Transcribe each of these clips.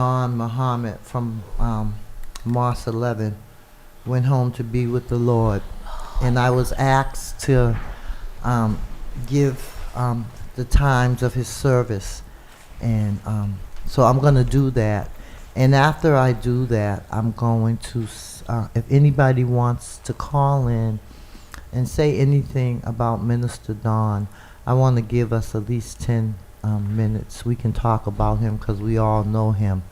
On Muhammad from Mars 11 went home to be with the Lord, and I was asked to give the times of his service, and so I'm going to do that. And after I do that, I'm going to, if anybody wants to call in and say anything about Minister Don, I want to give us at least 10 minutes. We can talk about him because we all know him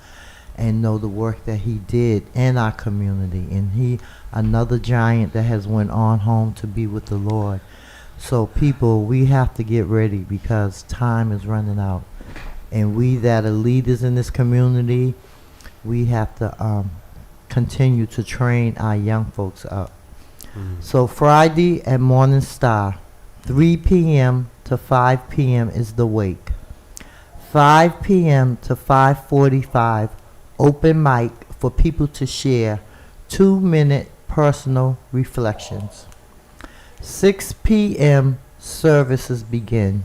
and know the work that he did in our community. And he, another giant that has went on home to be with the Lord. So people, we have to get ready because time is running out. And we that are leaders in this community, we have to continue to train our young folks up. So Friday at Morning Star, 3 p.m. to 5 p.m. is the wake. 5 p.m. to 5:45, open mic for people to share 2-minute personal reflections. 6 p.m. services begin.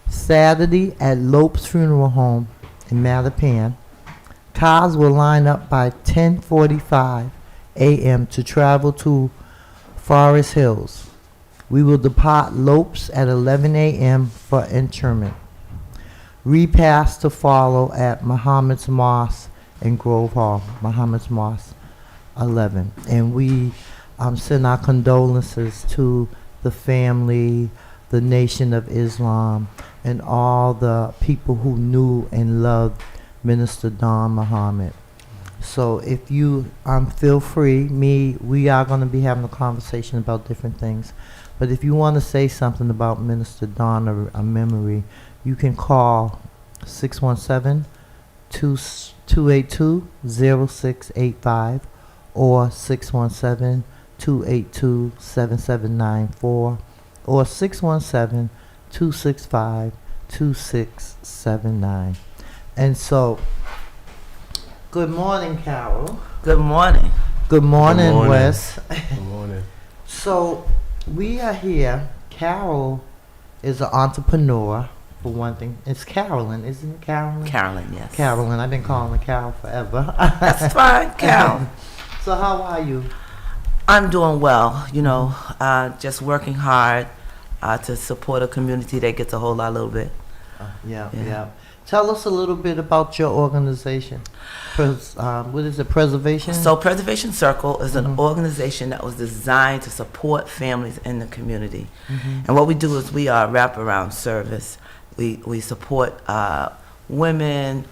Saturday at Lope's Funeral Home in Mattapan, cars will line up by 10:45 a.m. to travel to Forest Hills. We will depart Lope's at 11 a.m. for interment. Repast to follow at Muhammad's Mosque in Grove Hall, Muhammad's Mosque 11. And we send our condolences to the family, the Nation of Islam, and all the people who knew and loved Minister Don Muhammad. So if you feel free, we are going to be having a conversation about different things. But if you want to say something about Minister Don or a memory, you can call 617-282-0685 or 617-282-7794 or 617-265-2679. And so, good morning, Carol. Good morning. Good morning, Good morning. Wes. Good morning. So, we are here. Carol is an entrepreneur, for one thing. It's Carolyn, isn't it, Carolyn? Carolyn, yes. Carolyn. I've been calling her Carol forever. That's fine, Carol. So, how are you? I'm doing well, just working hard to support a community that gets a whole lot, a little bit. Yeah. Tell us a little bit about your organization. What is it, Preservation? So Preservation Circle is an organization that was designed to support families in the community. And what we do is we are wraparound service. We support women,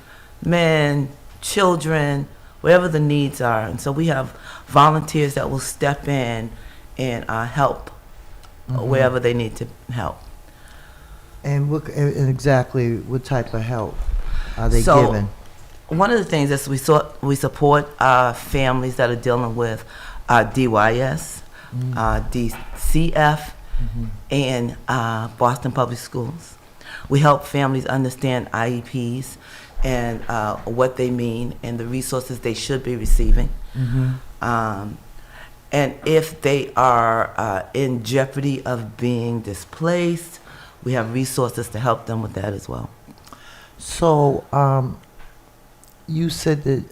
men, children, wherever the needs are. And so we have volunteers that will step in and help wherever they need to help. And exactly what type of help are they So, giving? One of the things is we support families that are dealing with DYS, DCF, and Boston Public Schools. We help families understand IEPs and what they mean and the resources they should be receiving. And if they are in jeopardy of being displaced, we have resources to help them with that as well. So, you said that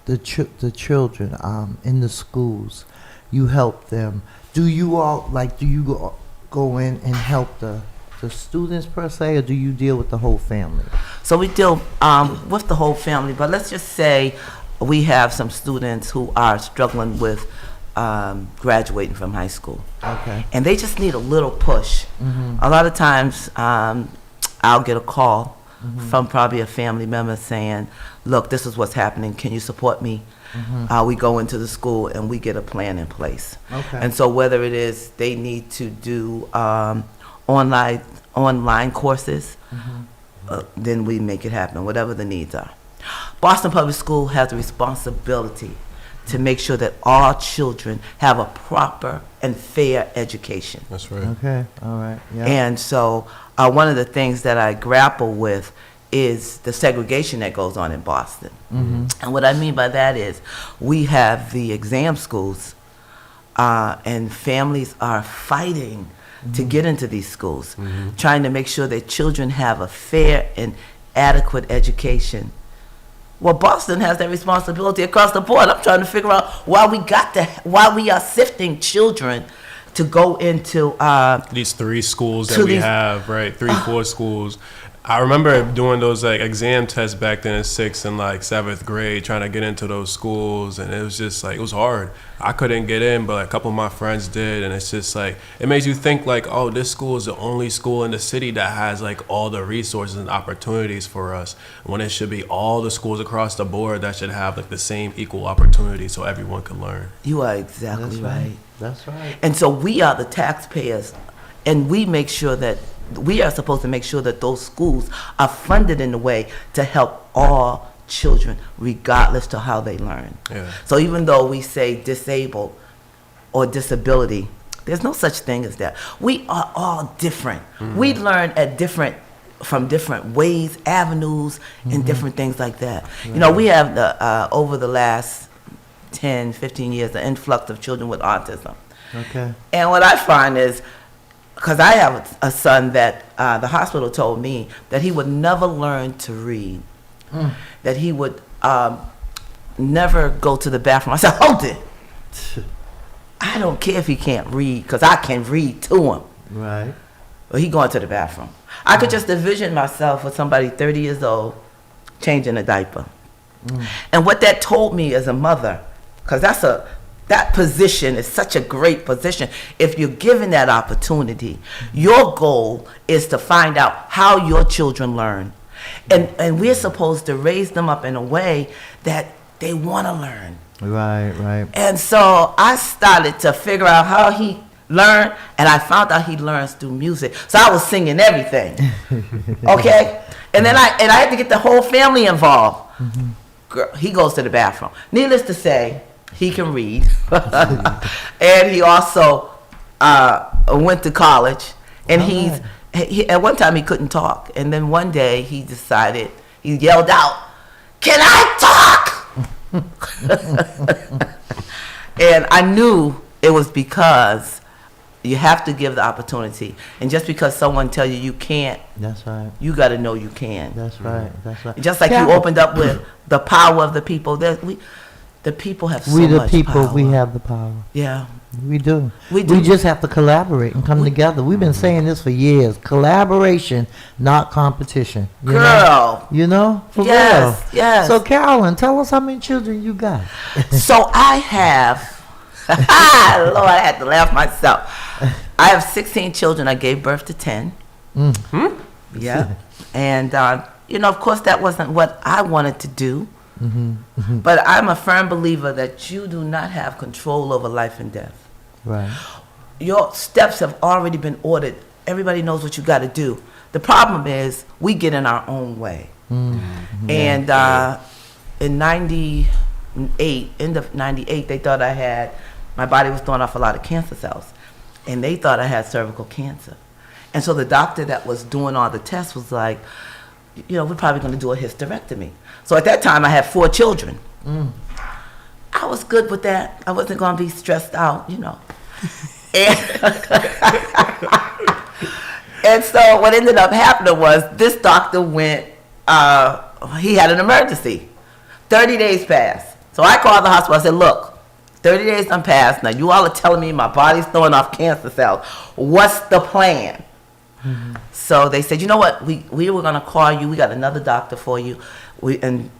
the children in the schools, you help them. Do you go in and help the students per se, or do you deal with the whole family? So we deal with the whole family, but let's just say we have some students who are struggling with graduating from high school. Okay. And they just need a little push. A lot of times I'll get a call from probably a family member saying, look, this is what's happening. Can you support me? We go into the school and we get a plan in place. Okay. And so whether it is they need to do online courses, then we make it happen, whatever the needs are. Boston Public School has a responsibility to make sure that all children have a proper and fair education. That's right. Okay. All right. Yeah. And so one of the things that I grapple with is the segregation that goes on in Boston. And what I mean by that is we have the exam schools and families are fighting to get into these schools, trying to make sure that children have a fair and adequate education Well, Boston has that responsibility across the board. I'm trying to figure out why we are sifting children to go into these 3 schools to that we these- have, right? 3, 4 schools. I remember doing those like exam tests back then in 6th and like 7th grade, trying to get into those schools, and it was just like, it was hard. I couldn't get in, but a couple of my friends did, and it's just like, it makes you think like, oh, this school is the only school in the city that has like all the resources and opportunities for us, when it should be all the schools across the board that should have like the same equal opportunity so everyone can learn. You are exactly That's right. That's right. And so we are the taxpayers, and we make sure that we are supposed to make sure that those schools are funded in a way to help all children, regardless to how they learn. Yeah. So even though we say disabled or disability, there's no such thing as that. We are all different. We learn from different ways, avenues, and different things like that. You know, we have over the last 10, 15 years, the influx of children with autism. Okay. And what I find is, because I have a son that the hospital told me that he would never learn to read, that he would never go to the bathroom. I said, hold it. I don't care if he can't read, because I can read to him. Right. Well, he going to the bathroom. I could just envision myself with somebody 30 years old changing a diaper. And what that told me as a mother, because that position is such a great position. If you're given that opportunity, your goal is to find out how your children learn. And we're supposed to raise them up in a way that they want to learn. Right. And so I started to figure out how he learned, and I found out he learns through music. So I was singing everything. Okay? And then I had to get the whole family involved. Girl, he goes to the bathroom. Needless to say, he can read. And he also went to college. And he at one time he couldn't talk. And then one day he yelled out, "Can I talk?" And I knew it was because you have to give the opportunity. And just because someone tell you you can't, That's right. you got to know you can. That's right. That's right. Just like you opened up with the power of the people. The people have so We the much people, power. we have the power. Yeah. We do. We do. We just have to collaborate and come together. We've been saying this for years. Collaboration, not competition. You know? Girl. You know? For Yes, real. yes. So, Carolyn, tell us how many children you got. So I have, Lord, I had to laugh myself. I have 16 children. I gave birth to 10. Yeah. And, of course, that wasn't what I wanted to do. But I'm a firm believer that you do not have control over life and death. Right. Your steps have already been ordered. Everybody knows what you got to do. The problem is we get in our own way. And in 98, end of 98, they thought my body was throwing off a lot of cancer cells. And they thought I had cervical cancer. And so the doctor that was doing all the tests was like, we're probably going to do a hysterectomy. So at that time, I had 4 children. I was good with that. I wasn't going to be stressed out, And so what ended up happening was this doctor went, he had an emergency. 30 days passed. So I called the hospital. I said, look, 30 days done passed. Now you all are telling me my body's throwing off cancer cells. What's the plan? So they said, you know what, we were going to call you. We got another doctor for you. And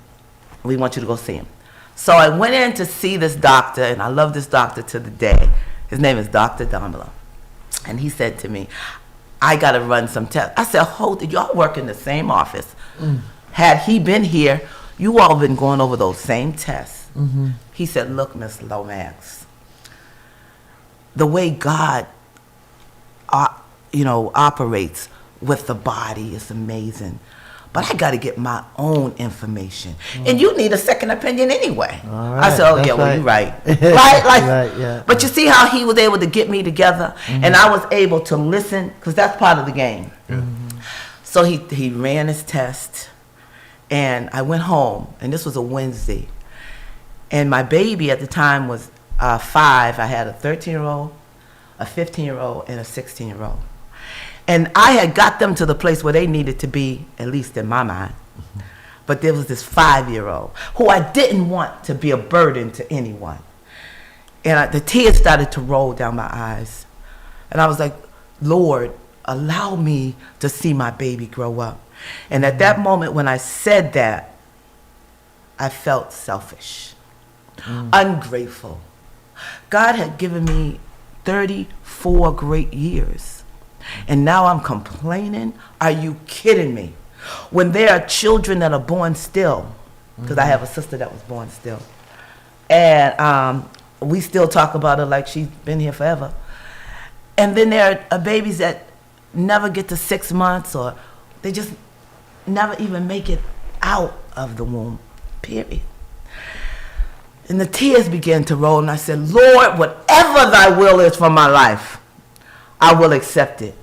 we want you to go see him. So I went in to see this doctor, and I love this doctor to the day. His name is Dr. Domelo. And he said to me, I got to run some tests. I said, hold it, y'all work in the same office. Had he been here, you all been going over those same tests. He said, look, Miss Lomax, the way God operates with the body is amazing. But I got to get my own information. And you need a second opinion anyway. All I said, oh, right, yeah, well, you're right. that's Right? Like, right, yeah. But you see how he was able to get me together? And I was able to listen, because that's part of the game. So he ran his test. And I went home, and this was a Wednesday. And my baby at the time was 5. I had a 13-year-old, a 15-year-old, and a 16-year-old. And I had got them to the place where they needed to be, at least in my mind. but there was this 5-year-old who I didn't want to be a burden to anyone. And the tears started to roll down my eyes. And I was like, Lord, allow me to see my baby grow up. And at that moment when I said that, I felt selfish, ungrateful. God had given me 34 great years. And now I'm complaining? Are you kidding me? When there are children that are born still, because I have a sister that was born still. And we still talk about her like she's been here forever. And then there are babies that never get to 6 months, or they just never even make it out of the womb, period. And the tears began to roll, and I said, Lord, whatever thy will is for my life, I will accept it.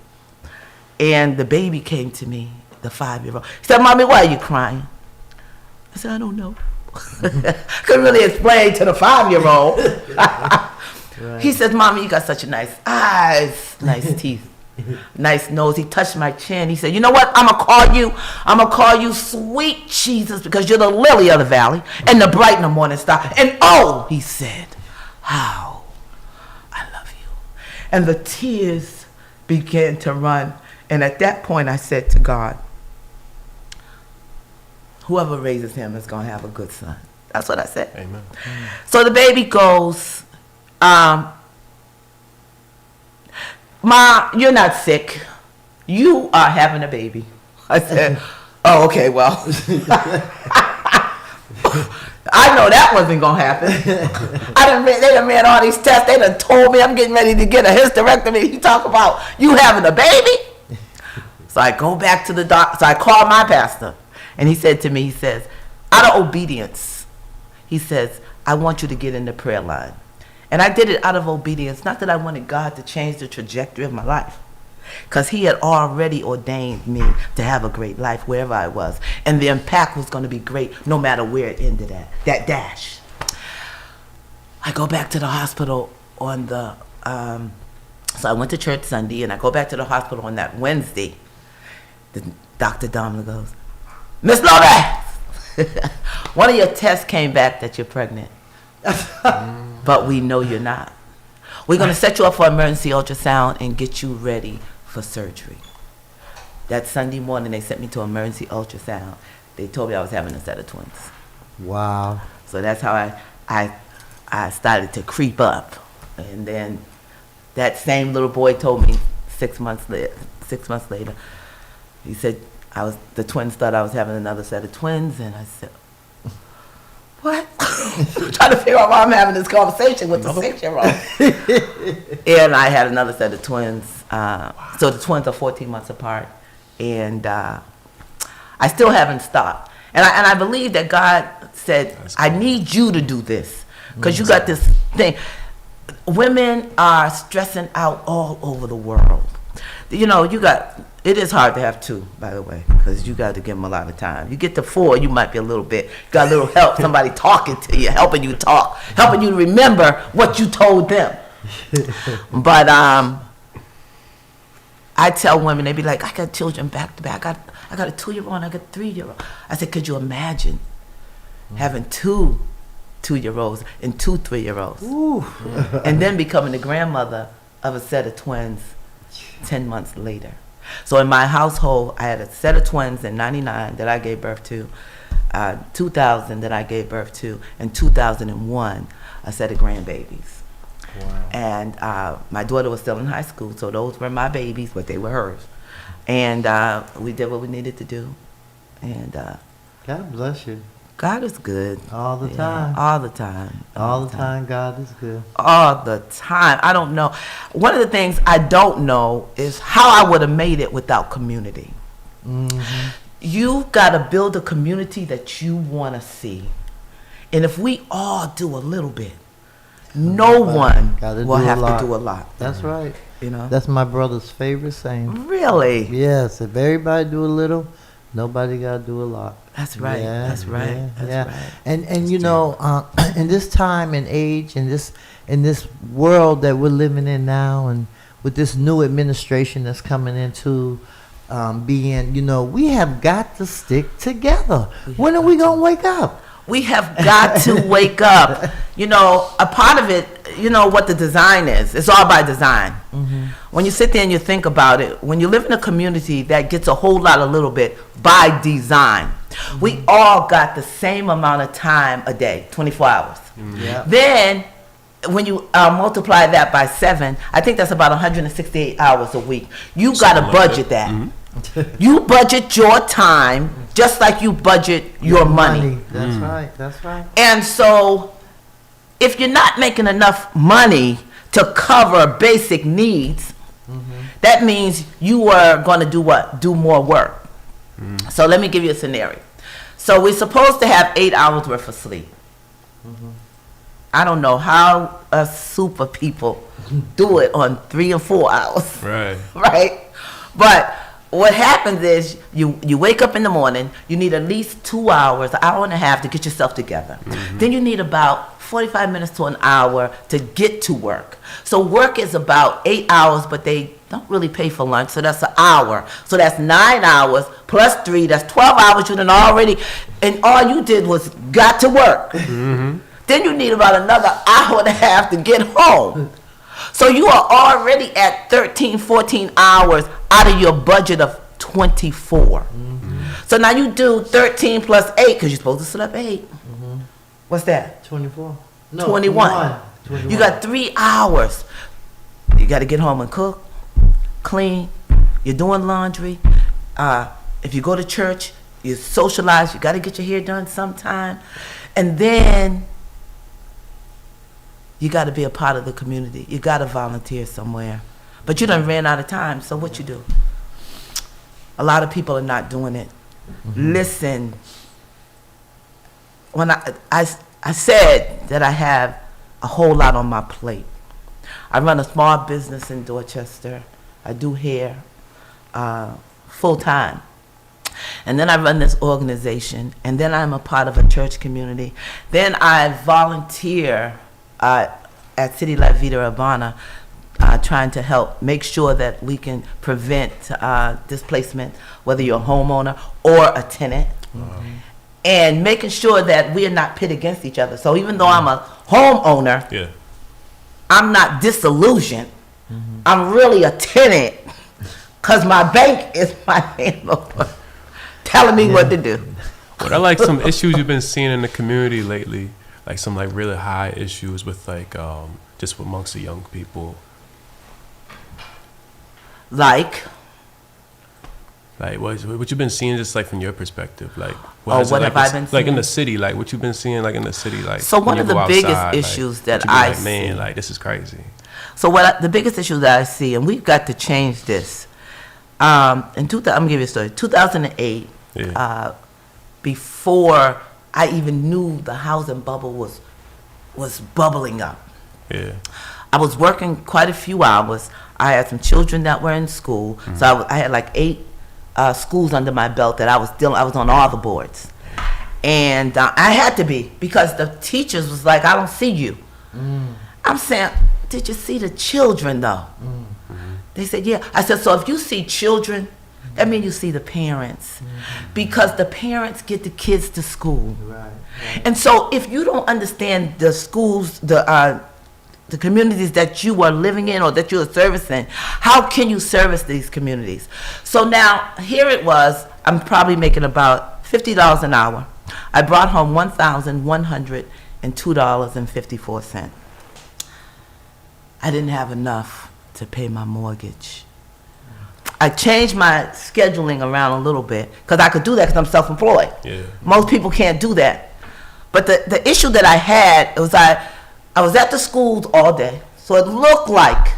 And the baby came to me, the 5-year-old. He said, Mommy, why are you crying? I said, I don't know. Couldn't really explain to the 5-year-old. Right. He says, Mommy, you got such a nice eyes, nice teeth, nice nose. He touched my chin. He said, you know what? I'm going to call you sweet Jesus, because you're the lily of the valley and the bright and the morning star. And oh, he said, how I love you. And the tears began to run. And at that point, I said to God, whoever raises him is going to have a good son. That's what I said. Amen. So the baby goes, Ma, you're not sick. You are having a baby. I said, oh, okay, well. I know that wasn't going to happen. They done ran all these tests. They done told me I'm getting ready to get a hysterectomy. You talk about you having a baby? So I go back to the doctor. So I call my pastor. And he said to me, he says, out of obedience, he says, I want you to get in the prayer line. And I did it out of obedience, not that I wanted God to change the trajectory of my life, because he had already ordained me to have a great life wherever I was. And the impact was going to be great no matter where it ended at, that dash. I go back to the hospital on the, so I went to church Sunday, and I go back to the hospital on that Wednesday. Dr. Domler goes, Miss Lopez, one of your tests came back that you're pregnant. But we know you're not. We're going to set you up for emergency ultrasound and get you ready for surgery. That Sunday morning, they sent me to emergency ultrasound. They told me I was having a set of twins. Wow. So that's how I started to creep up. And then that same little boy told me 6 months later, he said, the twins thought I was having another set of twins, and I said, what? Trying to figure out why I'm having this conversation with the 6-year-old. And I had another set of twins. So the twins are 14 months apart. And I still haven't stopped. And I believe that God said, I need you to do this, because you got this thing. Women are stressing out all over the world. You know, it is hard to have 2, by the way, because you got to give them a lot of time. You get to 4, you might be got a little help, somebody talking to you, helping you talk, helping you remember what you told them. But I tell women, they be like, I got children back to back. I got a 2-year-old and I got a 3-year-old. I said, could you imagine having 2 2-year-olds and 2 3-year-olds? And then becoming the grandmother of a set of twins 10 months later. So in my household, I had a set of twins in 99 that I gave birth to, 2000 that I gave birth to, and 2001, a set of grandbabies. Wow. And my daughter was still in high school, so those were my babies, but they were hers. And we did what we needed to do. And God bless you. God is good. All the time. All the time. All the time, God is good. All the time. I don't know. One of the things I don't know is how I would have made it without community. Mm-hmm. You've got to build a community that you want to see. And if we all do a little bit, no one will have to do a lot. That's right. You know? That's my brother's favorite saying. Really? Yes. If everybody do a little, nobody got to do a lot. That's right. Yeah, that's right. Yeah, that's yeah. right. And you know, in this time and age, in this world that we're living in now, and with this new administration that's coming into, being, we have got to stick together. When are we going to wake up? We have got to wake up. A part of it, what the design is. It's all by design. When you sit there and you think about it, when you live in a community that gets a whole lot a little bit by design, we all got the same amount of time a day, 24 hours. Yeah. Then when you multiply that by 7, I think that's about 168 hours a week. You got to budget that. You budget your time just like you budget your money. That's right. That's right. And so if you're not making enough money to cover basic needs, that means you are going to do what? Do more work. So let me give you a scenario. So we're supposed to have 8 hours worth of sleep. I don't know how us super people do it on 3 and 4 hours. Right. Right? But what happens is you wake up in the morning, you need at least 2 hours, an hour and a half to get yourself together. Then you need about 45 minutes to an hour to get to work. So work is about 8 hours, but they don't really pay for lunch, so that's an hour. So that's 9 hours plus 3, that's 12 hours you done already, and all you did was got to work. Then you need about another hour and a half to get home. So you are already at 13, 14 hours out of your budget of 24. So now you do 13 plus 8, because you're supposed to sleep up 8. What's that? 24. No, 21. 21. You got 3 hours. You got to get home and cook, clean. You're doing laundry. If you go to church, you socialize. You got to get your hair done sometime. And then you got to be a part of the community. You got to volunteer somewhere. But you done ran out of time, so what you do? A lot of people are not doing it. Listen, when I said that I have a whole lot on my plate. I run a small business in Dorchester. I do hair full time. And then I run this organization, and then I'm a part of a church community. Then I volunteer at City Life Vida Urbana, trying to help make sure that we can prevent displacement, whether you're a homeowner or a tenant, and making sure that we are not pit against each other. So even though I'm a homeowner, I'm not disillusioned. I'm really a tenant because my bank is my landlord telling me what to do. What are like some issues you've been seeing in the community lately? Like some like really high issues with like just amongst the young people. Like what you've been seeing just like from your perspective, like what have I been like in seeing? the city, like what you've been seeing like in the city, like so one when of you the go biggest outside, issues like, that what you be I like, man, see, like this is crazy. so the biggest issue that I see, and we've got to change this. I'm gonna give you a story. 2008, before I even knew the housing bubble was bubbling up. I was working quite a few hours. I had some children that were in school, so I had like 8 schools under my belt that I was on all the boards, and I had to be, because the teachers was like, I don't see you. I'm saying, did you see the children though? They said, yeah. I said, so if you see children, that means you see the parents, because the parents get the kids to school. Right. And so if you don't understand the schools, the communities that you are living in or that you are servicing, how can you service these communities? So now, here it was, I'm probably making about $50 an hour. I brought home $1,102.54. I didn't have enough to pay my mortgage. I changed my scheduling around a little bit, because I could do that because I'm self-employed. Most people can't do that. But the issue that I had was I was at the schools all day, so it looked like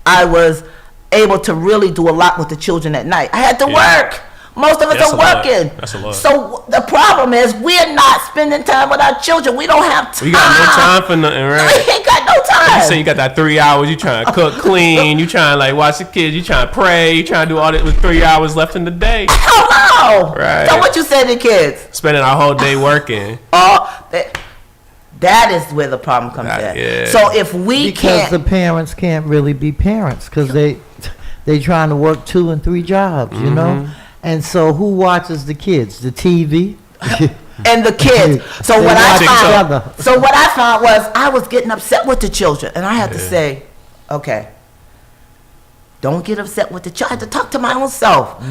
I was able to really do a lot with the children at night. I had to work. Most of us are working. That's a lot. So the problem is we're not spending time with our children. We don't have time. We got no time for nothing, right? We ain't got no time. You say you got that 3 hours, you trying to cook, clean, you trying to like watch the kids, you trying to pray, you trying to do all that with 3 hours left in the day. Hello. Right. So what you say to kids? Spending our whole day working. That is where the problem comes in. Yeah. So if we because can't, the parents can't really be parents, because they trying to work 2 and 3 jobs, you know? And so who watches the kids? The TV? And the kids. So They what I watch each found, other. so what I found was I was getting upset with the children, and I had to say, okay, don't get upset with the child. I had to talk to my own self.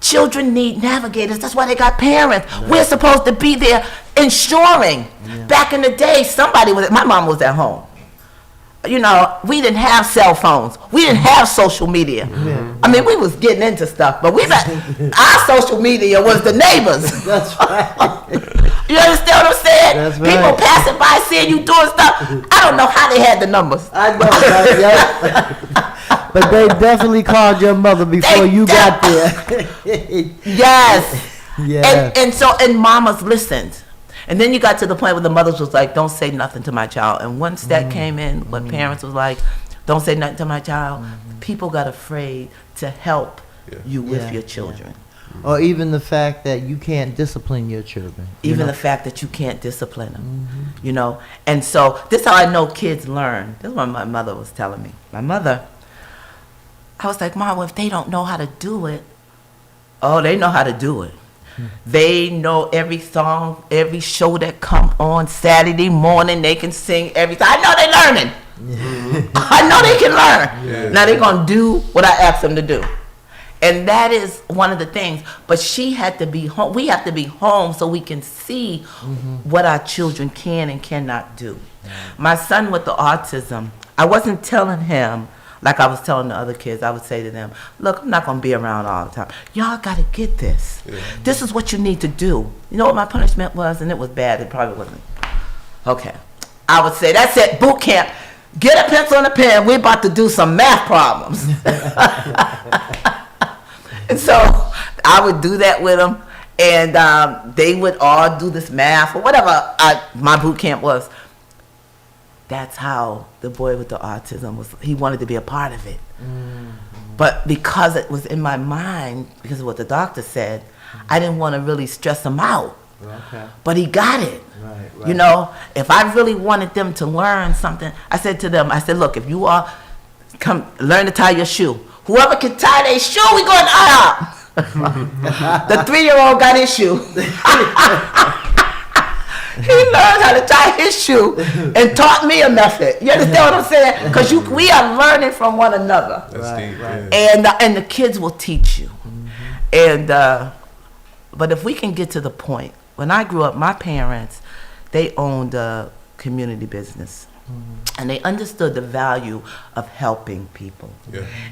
Children need navigators. That's why they got parents. We're supposed to be there ensuring. Back in the day, my mom was at home. You know, we didn't have cell phones. We didn't have social media. I mean, we was getting into stuff, but our social media was the neighbors. That's right. You understand what I'm saying? That's right. People passing by seeing you doing stuff. I don't know how they had the numbers. I know, right? Yeah. But they definitely called your mother before you got there. Yes. Yeah. And mamas listened. And then you got to the point where the mothers was like, don't say nothing to my child. And once that came in, when parents was like, don't say nothing to my child, people got afraid to help you with your children. Or even the fact that you can't discipline your children. Even the fact that you can't discipline them, you know. And so this is how I know kids learn. This is what my mother was telling me. My mother, I was like, Mom, well, if they don't know how to do it, oh, they know how to do it. They know every song, every show that come on Saturday morning. They can sing everything. I know they're learning. I know they can learn. Yeah. Now they're going to do what I ask them to do. And that is one of the things. But she had to be home. We have to be home so we can see what our children can and cannot do. My son with the autism, I wasn't telling him like I was telling the other kids. I would say to them, look, I'm not going to be around all the time. Y'all got to get this. This is what you need to do. You know what my punishment was? And it was bad. It probably wasn't. Okay. I would say, that's it, boot camp. Get a pencil and a pen. We're about to do some math problems. And so I would do that with them. And they would all do this math or whatever my boot camp was. That's how the boy with the autism was. He wanted to be a part of it. But because it was in my mind, because of what the doctor said, I didn't want to really stress him out. But he got it. You know, if I really wanted them to learn something, I said to them, look, if you all come learn to tie your shoe, whoever can tie their shoe, we going to IHOP. The 3-year-old got his shoe. He learned how to tie his shoe and taught me a method. You understand what I'm saying? Because we are learning from one another. That's deep. Yeah. And the kids will teach you. And but if we can get to the point, when I grew up, my parents, they owned a community business. And they understood the value of helping people.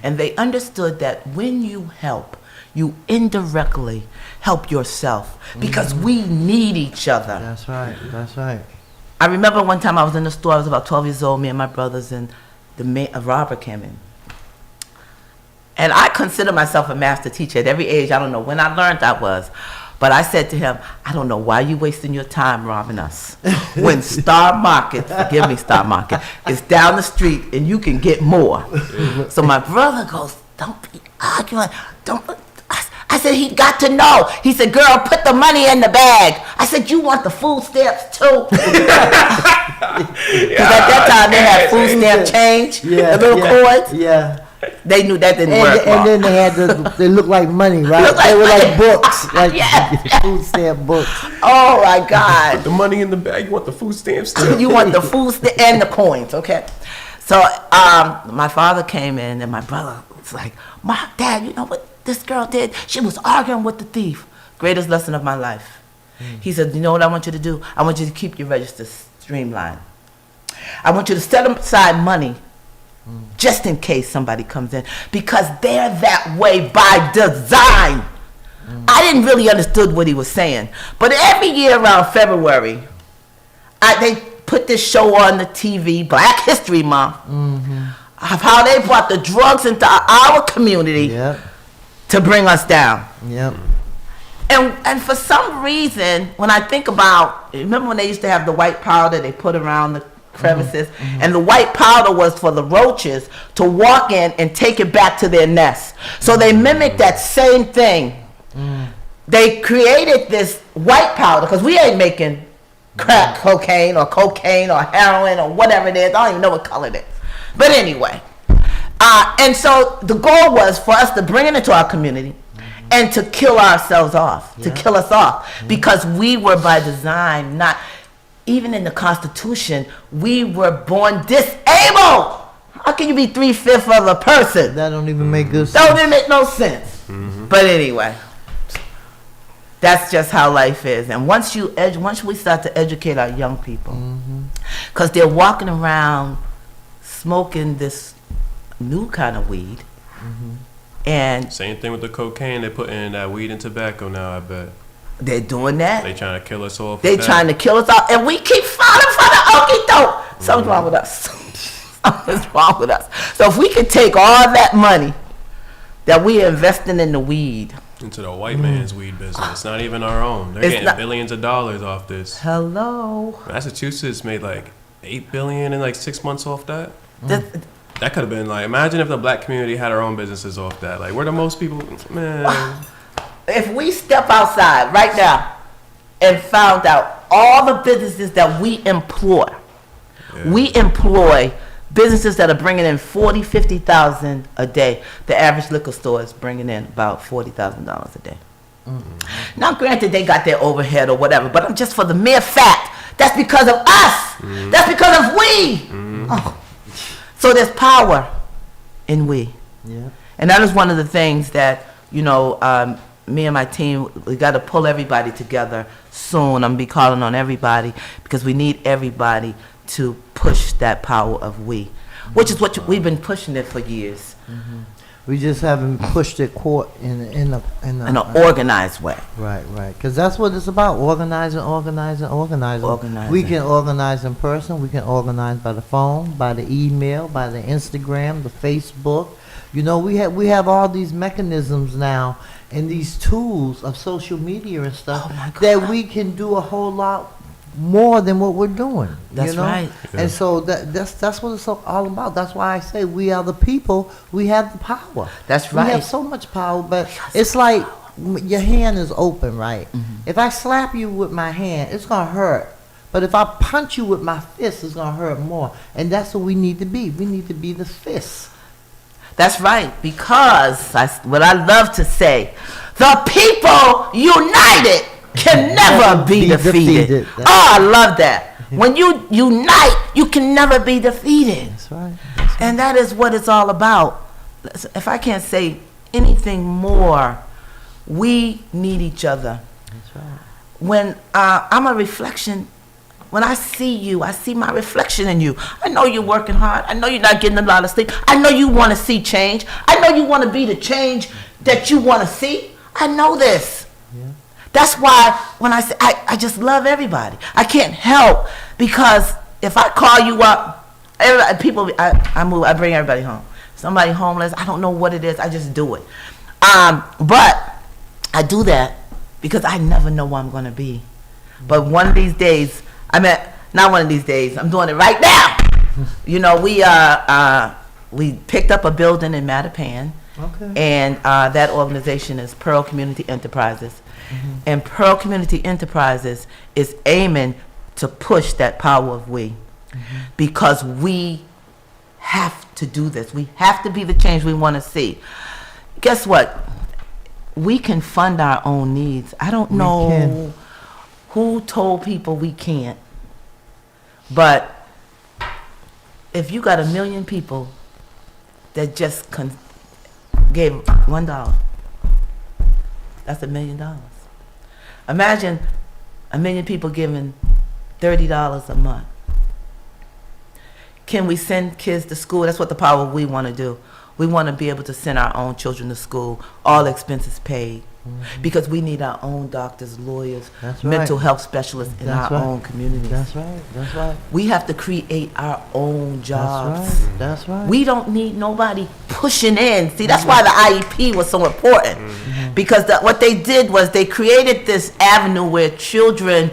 And they understood that when you help, you indirectly help yourself because we need each other. That's right. That's right. I remember one time I was in the store. I was about 12 years old, me and my brothers, and a robber came in. And I consider myself a master teacher at every age. I don't know when I learned I was. But I said to him, I don't know why you wasting your time robbing us. When Star Market, forgive me, Star Market, is down the street and you can get more. So my brother goes, don't be arguing. I said, he got to know. He said, girl, put the money in the bag. I said, you want the food stamps too? Because at that time they had food stamp change, the little coins. Yeah. They knew that didn't work. And then they looked like money, right? They were like books, like food stamp books. Oh my God. Put the money in the bag. You want the food stamps too? You want the food stamp and the coins, okay? So my father came in and my brother was like, Mom, Dad, you know what this girl did? She was arguing with the thief. Greatest lesson of my life. He said, you know what I want you to do? I want you to keep your register streamlined. I want you to set aside money just in case somebody comes in, because they're that way by design. I didn't really understood what he was saying, but every year around February, they put this show on the TV, Black History Month, of how they brought the drugs into our community to bring us down. And for some reason, when I think about, remember when they used to have the white powder they put around the crevices, and the white powder was for the roaches to walk in and take it back to their nest. So they mimicked that same thing. They created this white powder, because we ain't making crack cocaine or heroin or whatever it is. I don't even know what color it is. But anyway, And so the goal was for us to bring it into our community and to kill ourselves off, to kill us off, because we were by design not, even in the Constitution, we were born disabled. How can you be 3/5 of a person? That don't even make good sense. Don't even make no sense. But anyway, that's just how life is. And once we start to educate our young people, because they're walking around smoking this new kind of weed, and Same thing with the cocaine. They're putting in that weed and tobacco now, I bet. they're doing that. They trying to kill us all. They trying to kill us all, and we keep falling for the okie doke. Something's wrong with us. Something's wrong with us. So if we could take all that money that we are investing in the weed into the white man's weed business. It's not even our own. They're It's getting not- billions of dollars off this. Hello. Massachusetts made like $8 billion in like 6 months off that. This- That could have been like, imagine if the black community had our own businesses off that. Like, we're the most people, man. if we step outside right now and found out all the businesses that we employ, we employ businesses that are bringing in 40, 50,000 a day. The average liquor store is bringing in about $40,000 a day. Now, granted, they got their overhead or whatever, but just for the mere fact, that's because of us. That's because of we. Oh. So there's power in we. Yeah. And that is one of the things that, you know, me and my team, we got to pull everybody together soon. I'm going to be calling on everybody because we need everybody to push that power of we, which is what we've been pushing it for years. We just haven't pushed it in In an organized way. Right. Because that's what it's about: organizing. Organizing. We can organize in person. We can organize by the phone, by the email, by the Instagram, the Facebook. You know, we have all these mechanisms now and these tools of social media and stuff Oh my God. that we can do a whole lot more than what we're doing. That's you know? right. And so that's what it's all about. That's why I say we are the people. We have the power. That's We have right. so much power, but it's like your hand is open, right? If I slap you with my hand, it's gonna hurt. But if I punch you with my fist, it's gonna hurt more. And that's what we need to be. We need to be the fist. That's right, because what I love to say, the people united can never be defeated. Oh, I love that. When you unite, you can never be defeated. That's right. And that is what it's all about. If I can't say anything more, we need each other. That's right. When I'm a reflection, when I see you, I see my reflection in you. I know you're working hard. I know you're not getting a lot of sleep. I know you want to see change. I know you want to be the change that you want to see. I know this. Yeah. That's why when I say I just love everybody. I can't help, because if I call you up, people, I bring everybody home. Somebody homeless, I don't know what it is. I just do it. But I do that because I never know where I'm going to be. But one of these days, not one of these days, I'm doing it right now. You know, we picked up a building in Mattapan. Okay. And that organization is Pearl Community Enterprises. And Pearl Community Enterprises is aiming to push that power of we. Because we have to do this. We have to be the change we want to see. Guess what? We can fund our own needs. I don't know can. who told people we can't. But if you got 1 million people that just gave $1, that's $1 million. Imagine 1 million people giving $30 a month. Can we send kids to school? That's what the power we want to do. We want to be able to send our own children to school, all expenses paid, because we need our own doctors, lawyers, That's right. mental health specialists in That's our right. own communities. That's right. That's right. We have to create our own jobs. That's right. That's right. We don't need nobody pushing in. See, that's why the IEP was so important. Because what they did was they created this avenue where children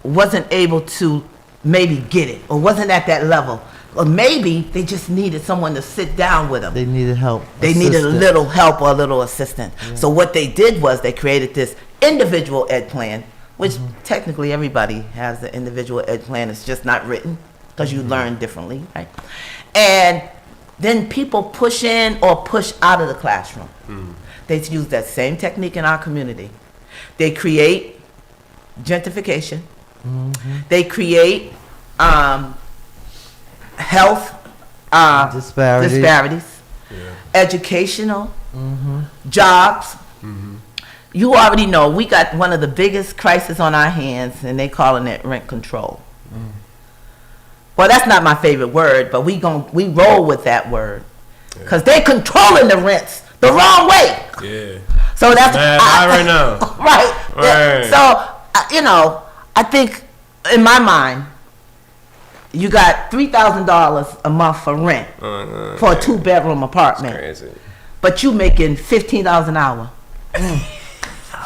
wasn't able to maybe get it, or wasn't at that level. Or maybe they just needed someone to sit down with them. They needed help. They needed a assistance. little help or a little assistance. So what they did was they created this individual ed plan, which technically everybody has the individual ed plan. It's just not written because you learn differently, right? And then people push in or push out of the classroom. They use that same technique in our community. They create gentrification. They create health disparities, educational, jobs. You already know we got one of the biggest crises on our hands, and they calling it rent control. Well, that's not my favorite word, but we roll with that word because they're controlling the rents the wrong way. Yeah. So that's right now. Right. Right. So I think in my mind, you got $3,000 a month for rent for a 2-bedroom apartment, Crazy. but you making $15 an hour.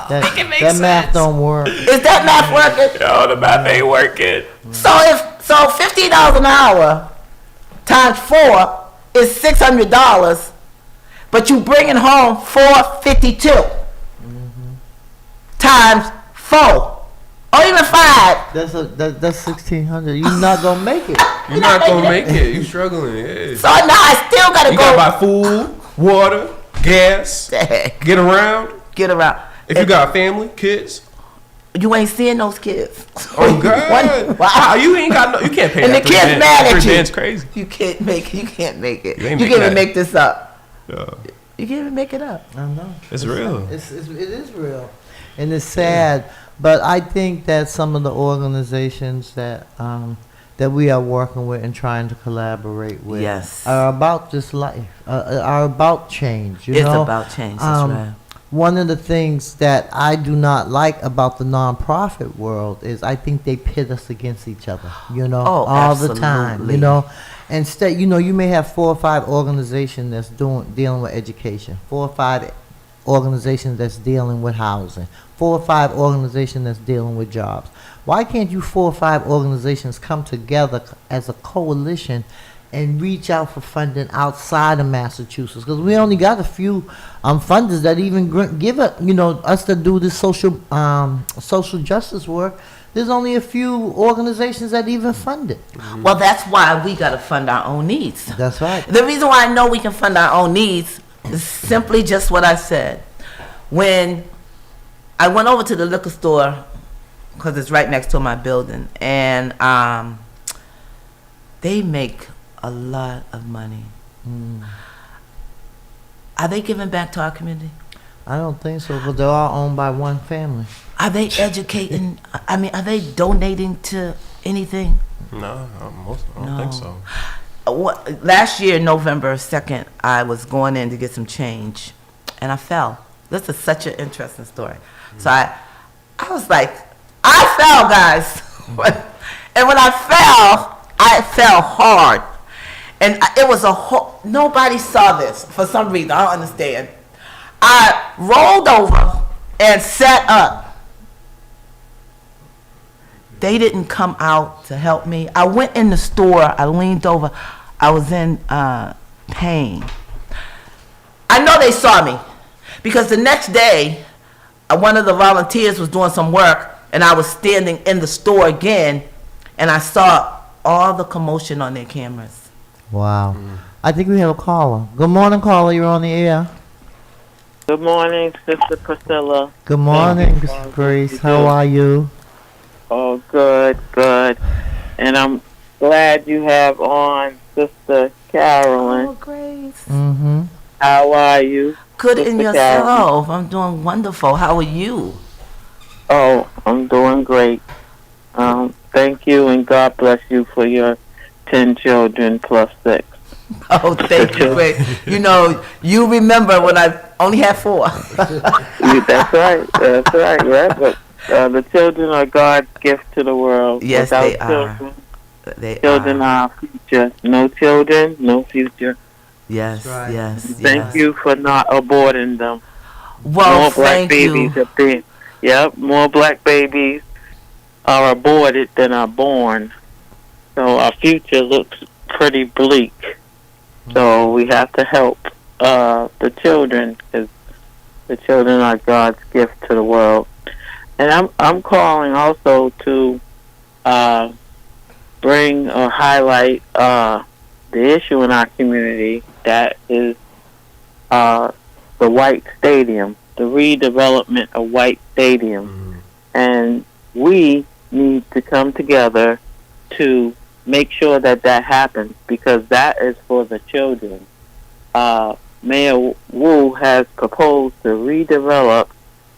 That math don't work. Is that math working? Yo, the math ain't working. So $15 an hour times 4 is $600, but you bringing home $452 times 4 or even 5. That's 1,600. You're not gonna make it. You're not gonna make it. You struggling. Yeah. So now I still gotta You go. gotta buy food, water, gas, get around. Get around. If you got family, kids. You ain't seeing those kids. Oh God! Wow, you ain't got no. You can't pay. And that the kids $3,000. mad at you. $3,000 crazy. You can't make it. You can't make it. You ain't You make can't even that. make this up. Yeah. You can't even make it up. I know. It's real. It is real, and it's sad. But I think that some of the organizations that we are working with and trying to collaborate with Yes. are about this life, are about change. It's about change. That's right. One of the things that I do not like about the nonprofit world is I think they pit us against each other, all the time, absolutely. Instead, you may have 4 or 5 organizations that's dealing with education, 4 or 5 organizations that's dealing with housing, 4 or 5 organizations that's dealing with jobs. Why can't you 4 or 5 organizations come together as a coalition and reach out for funding outside of Massachusetts? Because we only got a few funders that even give it, us to do this social justice work. There's only a few organizations that even fund it. Well, that's why we got to fund our own needs. That's right. The reason why I know we can fund our own needs is simply just what I said. When I went over to the liquor store, because it's right next to my building, and they make a lot of money. Are they giving back to our community? I don't think so, but they're all owned by one family. Are they educating? I mean, are they donating to anything? No, I don't think so. Last year, November 2nd, I was going in to get some change, and I fell. This is such an interesting story. So I was like, I fell, guys. And when I fell hard. And it was nobody saw this for some reason. I don't understand. I rolled over and sat up. They didn't come out to help me. I went in the store. I leaned over. I was in pain. I know they saw me because the next day, one of the volunteers was doing some work, and I was standing in the store again, and I saw all the commotion on their cameras. Wow. I think we have a caller. Good morning, caller. You're on the air. Good morning, Sister Priscilla. Good morning, Grace. How are you? Oh, good. And I'm glad you have on Sister Carolyn. Oh, Grace. Mm-hmm. How are you? Good Sister in yourself. I'm doing wonderful. How are you? Oh, I'm doing great. Thank you, and God bless you for your 10 children plus 6. Oh, thank you, Grace. You remember when I only had 4. That's right. Right? But the children are God's gift to the world. Yes, Without they are. children, children are our future. No children, no future. Yes, That's right. yes. Thank you for not aborting them. Well, More black thank babies you. are being, more black babies are aborted than are born. So our future looks pretty bleak. So we have to help the children, because the children are God's gift to the world. And I'm calling also to bring or highlight the issue in our community that is the White Stadium, the redevelopment of White Stadium. And we need to come together to make sure that that happens, because that is for the children. Mayor Wu has proposed to redevelop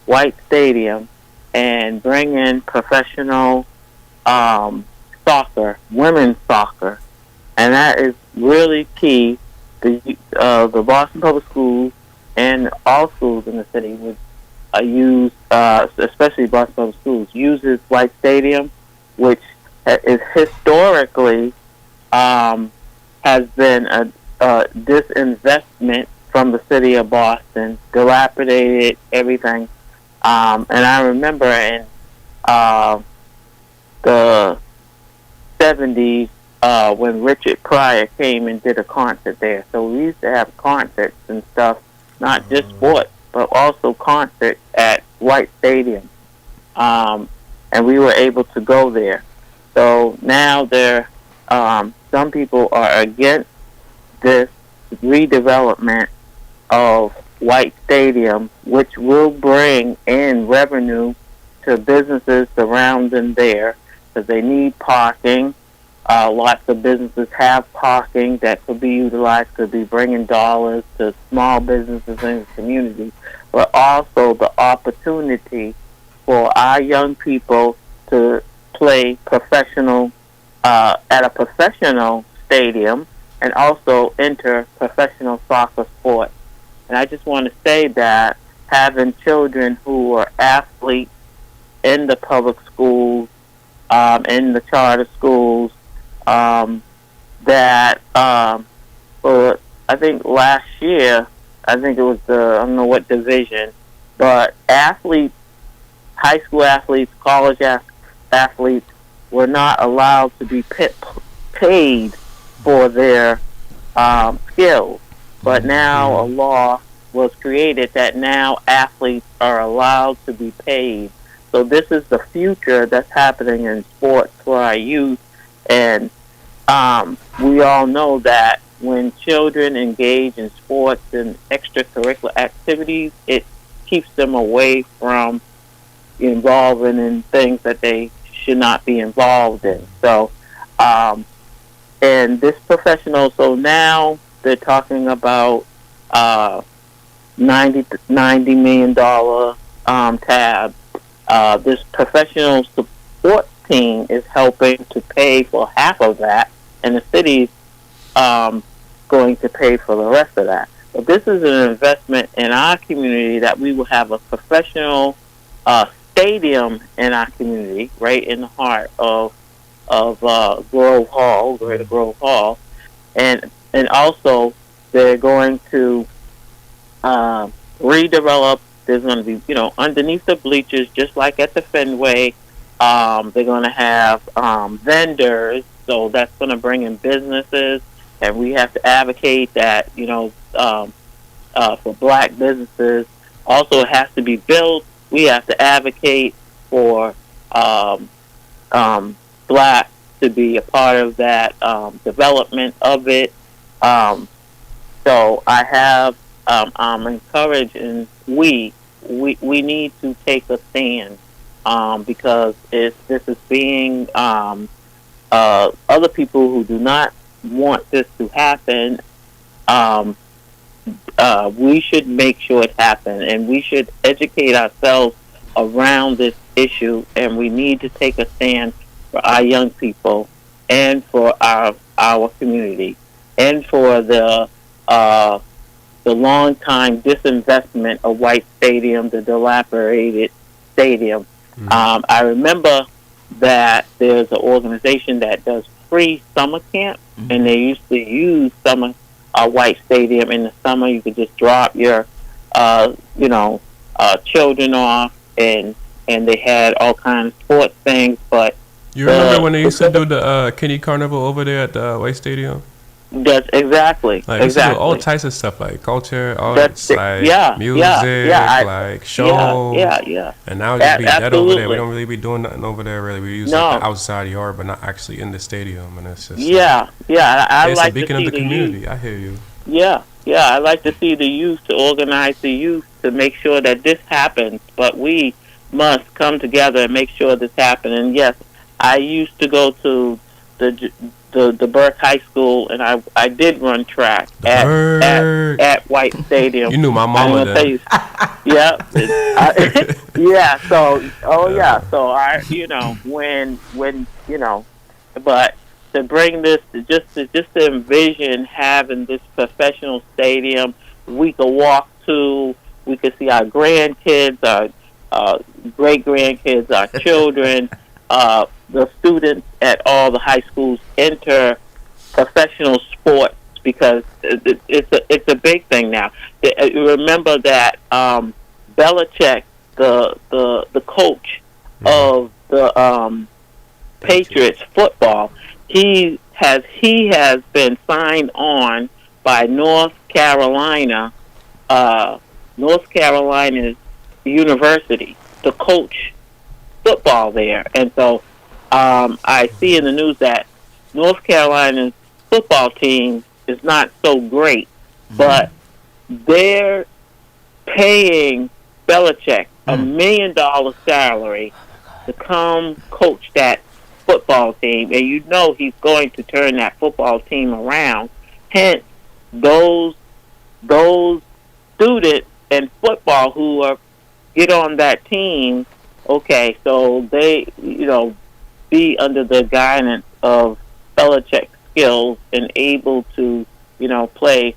White Stadium and bring in professional soccer, women's soccer, and that is really key. The Boston Public Schools and all schools in the city would use, especially Boston Public Schools, uses White Stadium, which is historically has been a disinvestment from the city of Boston, dilapidated everything. And I remember in the 70s when Richard Pryor came and did a concert there. So we used to have concerts and stuff, not just sports, but also concerts at White Stadium. And we were able to go there. So now some people are against this redevelopment of White Stadium, which will bring in revenue to businesses surrounding there, because they need parking. Lots of businesses have parking that could be utilized, could be bringing dollars to small businesses in the community, but also the opportunity for our young people to play professional at a professional stadium and also enter professional soccer sports. And I just want to say that having children who are athletes in the public schools, in the charter schools, that for, I think last year, I think it was I don't know what division, but athletes, high school athletes, college athletes were not allowed to be paid for their skills. But now a law was created that now athletes are allowed to be paid. So this is the future that's happening in sports for our youth. And we all know that when children engage in sports and extracurricular activities, it keeps them away from involving in things that they should not be involved in. So, and this professional, so now they're talking about $90 million tab. This professional support team is helping to pay for half of that, and the city's going to pay for the rest of that. But this is an investment in our community, that we will have a professional stadium in our community, right in the heart of Grove Hall, Greater Grove Hall, and also they're going to redevelop. There's going to be, underneath the bleachers, just like at the Fenway, they're going to have vendors, so that's going to bring in businesses, and we have to advocate that, for black businesses. Also, it has to be built. We have to advocate for black to be a part of that development of it. So I have, I'm encouraged, and we need to take a stand, because this is being other people who do not want this to happen. We should make sure it happens, and we should educate ourselves around this issue, and we need to take a stand for our young people and for our community and for the long time disinvestment of White Stadium, the dilapidated stadium. I remember that there's an organization that does free summer camp, and they used to use White Stadium in the summer. You could just drop your children off, and they had all kinds of sports things. But you remember when they used to do the Kiddie Carnival over there at the White Stadium? That's exactly. Like, exactly. All types of stuff, like culture, arts, like music, like shows. Yeah. And now it's just be dead over there. We don't really be doing nothing over there, really. We use like the outside yard, but not actually in the stadium. And it's just I it's like a beacon to see of the community. I hear you. Yeah, I like to see the youth, to organize the youth to make sure that this happens. But we must come together and make sure this happens. And yes, I used to go to the the Burke High School, and I did run track at White Stadium. You knew my I'm mama gonna tell then. you, yeah. So, So when but to bring this, to envision having this professional stadium, we could walk to, we could see our grandkids, our great grandkids, our children, the students at all the high schools enter professional sports, because it's a big thing now. Remember that Belichick, the coach of the Patriots football, he has been signed on by North Carolina's University to coach football there. And so I see in the news that North Carolina's football team is not so great, but they're paying Belichick $1 million salary to come coach that football team, and he's going to turn that football team around. Hence, those students in football who get on that team, okay, so they be under the guidance of Belichick's skills and able to play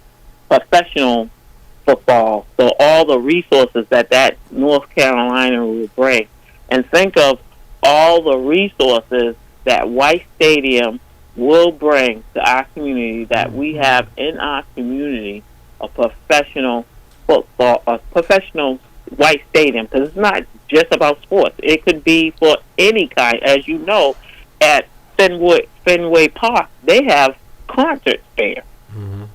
professional football. So all the resources that North Carolina will bring, and think of all the resources that White Stadium will bring to our community, that we have in our community a professional football, a professional White Stadium, because it's not just about sports. It could be for any kind. As you know, at Fenway Park, they have concerts there.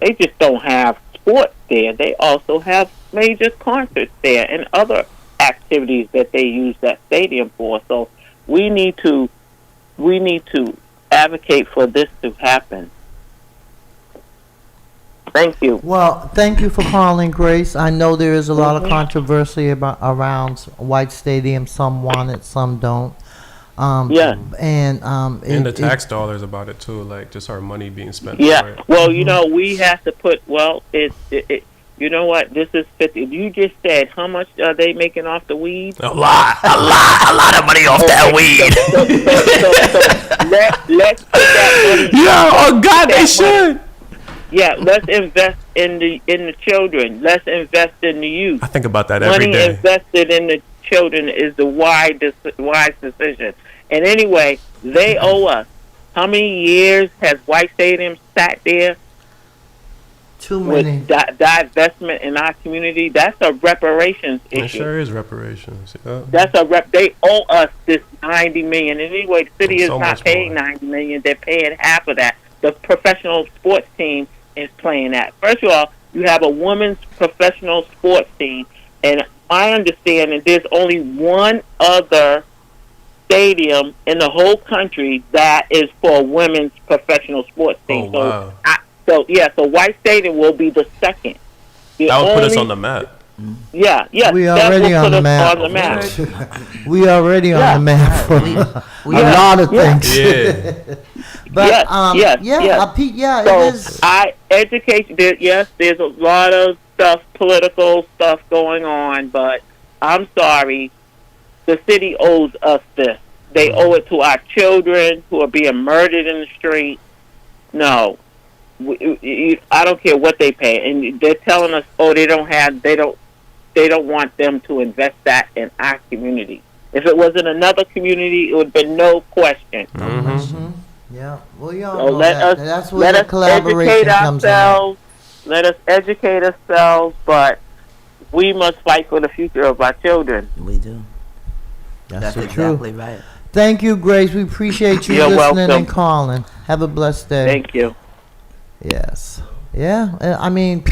They just don't have sports there. They also have major concerts there and other activities that they use that stadium for. So we need to advocate for this to happen. Thank you. Well, thank you for calling, Grace. I know there is a lot of controversy around White Stadium. Some want it, some don't. And the tax dollars about it too, like just our money being spent. Yeah. For it. Well, we have to put. Well, you know what? This is 50. You just said how much are they making off the weed? A lot of money off that weed. So let's put that money. Yeah. Oh God, they should. Yeah, let's invest in the children. Let's invest in the youth. I think about that every day. Money invested in the children is the wise decision. And anyway, they owe us. How many years has White Stadium sat there? Too many. With divestment in our community? That's a reparations issue. It sure is reparations. Yeah. That's They owe us this $90 million. And anyway, the city is not paying $90 million. They're paying half of that. The professional sports team is playing that. First of all, you have a women's professional sports team, and I understand that there's only one other stadium in the whole country that is for women's professional sports team. Oh, wow. So White Stadium will be the second. That would put us on the map. Yeah. We already on the map. We already on the map for a lot of things. Yeah. But So it is. There's a lot of political stuff going on, but I'm sorry, the city owes us this. They owe it to our children who are being murdered in the street. No, I don't care what they pay, and they're telling us, they don't want them to invest that in our community. If it was in another community, it would have been no question. Yeah, well, y'all know that's where the collaboration comes in. Let us educate ourselves, but we must fight for the future of our children. We do. That's exactly true. Right. Thank you, Grace. We appreciate you You're listening welcome. and calling. Have a blessed day. Thank you. Yes. Yeah, I mean,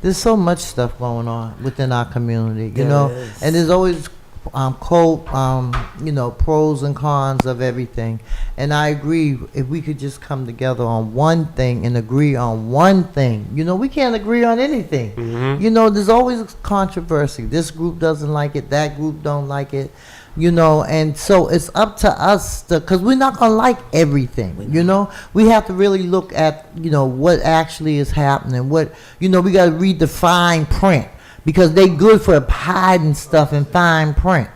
there's so much stuff going on within our community, you know, and there's always quote, pros and cons of everything. And I agree, if we could just come together on one thing and agree on one thing. We can't agree on anything. There's always controversy. This group doesn't like it, that group don't like it. And so it's up to us because we're not going to like everything, We have to really look at, what actually is happening. We got to read the fine print because they good for hiding stuff in fine print,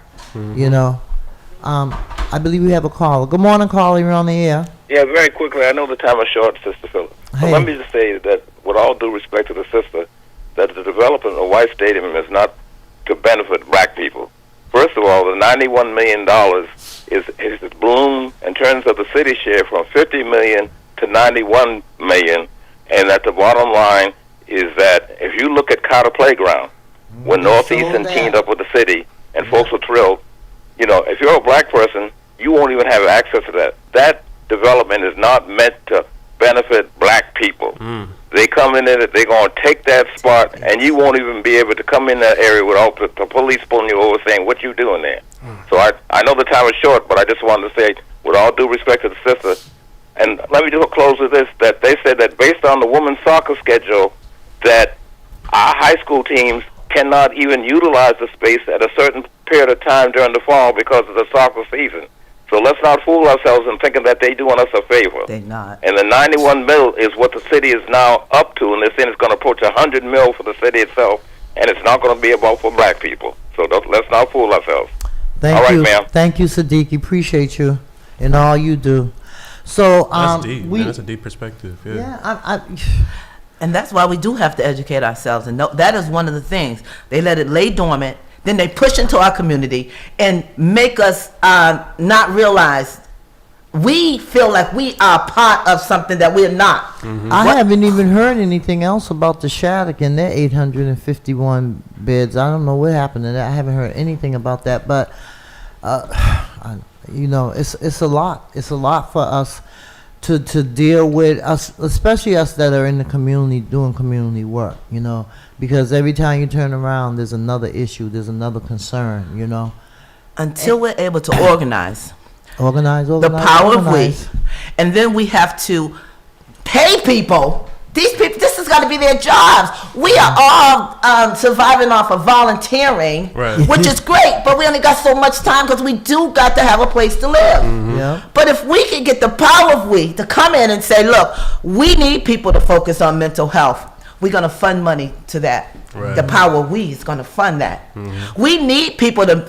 I believe we have a caller. Good morning, caller. You're on the air. Yeah, very quickly. I know the time is short, Sister Phillips. Hey. But let me just say that, with all due respect to the sister, that the development of White Stadium is not to benefit black people. First of all, the $91 million is ballooned in terms of the city share from $50 million to $91 million, and that the bottom line is that if you look at Carter Playground, when Northeastern teamed up with the city, and folks were thrilled, if you're a black person, you won't even have access to that. That development is not meant to benefit black people. They come in there, they're going to take that spot, and you won't even be able to come in that area without the police pulling you over saying, what you doing there? So I know the time is short, but I just wanted to say, with all due respect to the sister, and let me just close with this, that they said that based on the women's soccer schedule, that our high school teams cannot even utilize the space at a certain period of time during the fall because of the soccer season. So let's not fool ourselves in thinking that they're doing us a favor. They're not. And the 91 mil is what the city is now up to, and they're saying it's going to approach 100 mil for the city itself, and it's not going to be about for black people. So let's not fool ourselves. Thank all you. right, ma'am. Thank you, Siddiqui. Appreciate you and all you do. So That's deep. Man. That's a deep perspective. Yeah. And that's why we do have to educate ourselves. And that is one of the things. They let it lay dormant, then they push into our community and make us not realize we feel like we are part of something that we're not. I haven't even heard anything else about the Shattuck and their 851 beds. I don't know what happened to that. I haven't heard anything about that. But, it's a lot. It's a lot for us to deal with, us, especially us that are in the community doing community work, because every time you turn around, there's another issue, there's another concern, Until we're able to organize. The power of we. And then we have to pay people. These people, this has got to be their jobs. We are all surviving off of volunteering, which is great, but we only got so much time because we do got to have a place to live. Yeah. But if we can get the power of we to come in and say, look, we need people to focus on mental health, we're going to fund money to that. The power of we is going to fund that. We need people to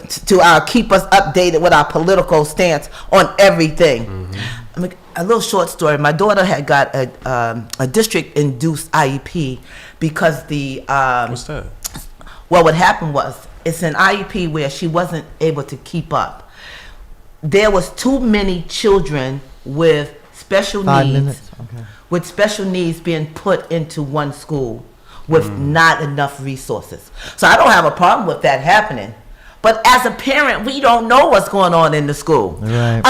keep us updated with our political stance on everything. I mean, a little short story. My daughter had got a district-induced IEP because the... What's that? Well, what happened was, it's an IEP where she wasn't able to keep up. There was too many children with special 5 needs. minutes. Okay. With special needs being put into one school with not enough resources. So I don't have a problem with that happening. But as a parent, we don't know what's going on in the school. Right.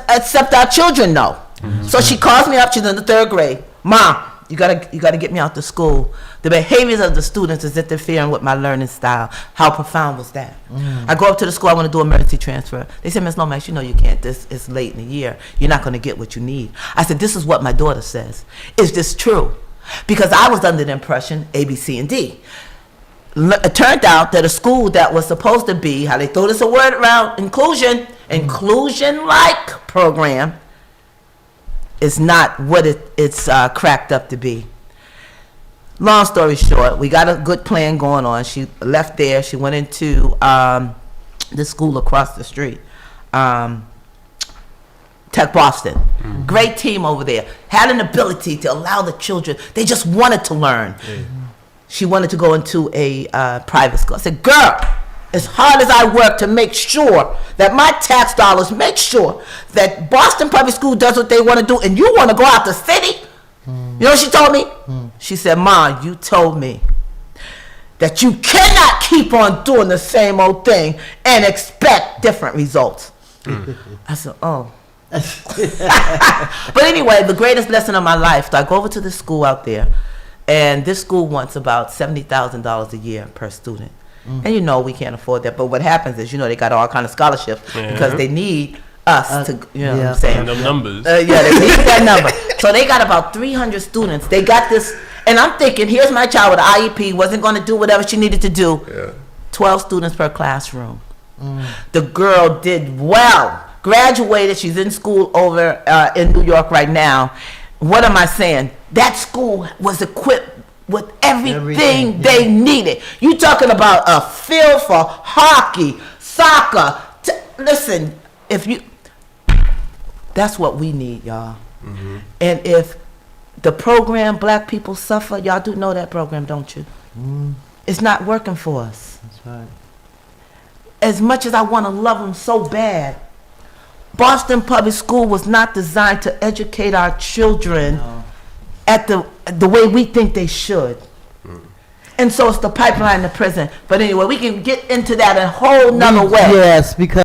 Except our children know. So she calls me up, she's in the 3rd grade. Mom, you gotta get me out to school. The behaviors of the students is interfering with my learning style. How profound was that? I go up to the school, I want to do emergency transfer. They said, Ms. Lomax, you can't. This is late in the year. You're not going to get what you need. I said, this is what my daughter says. Is this true? Because I was under the impression A, B, C, and D. It turned out that a school that was supposed to be, how they throw this a word around, inclusion-like program, is not what it's cracked up to be. Long story short, we got a good plan going on. She left there. She went into the school across the street, Tech Boston. Great team over there. Had an ability to allow the children. They just wanted to learn. She wanted to go into a private school. I said, girl, as hard as I work to make sure that my tax dollars make sure that Boston Public School does what they want to do, and you want to go out the city? You know what she told me? She said, Ma, you told me that you cannot keep on doing the same old thing and expect different results. I said, oh. But anyway, the greatest lesson of my life, I go over to this school out there, and this school wants about $70,000 a year per student. And you know we can't afford that. But what happens is, you know, they got all kind of scholarships because they need us to, you know what I'm saying? And them numbers. Yeah, they need that number. So they got about 300 students. They got this, and I'm thinking, here's my child with an IEP, wasn't going to do whatever she needed to do. Yeah. 12 students per classroom. The girl did well. Graduated. She's in school over in New York right now. What am I saying? That school was equipped with everything they needed. You talking about a field for hockey, soccer. Listen, if you, that's what we need, y'all. And if the program Black People Suffer, y'all do know that program, don't you? It's not working for us. That's right. As much as I want to love them so bad, Boston Public School was not designed to educate our children at the way we think they should. And so it's the pipeline to prison. But anyway, we can get into that a whole nother way. Yes, because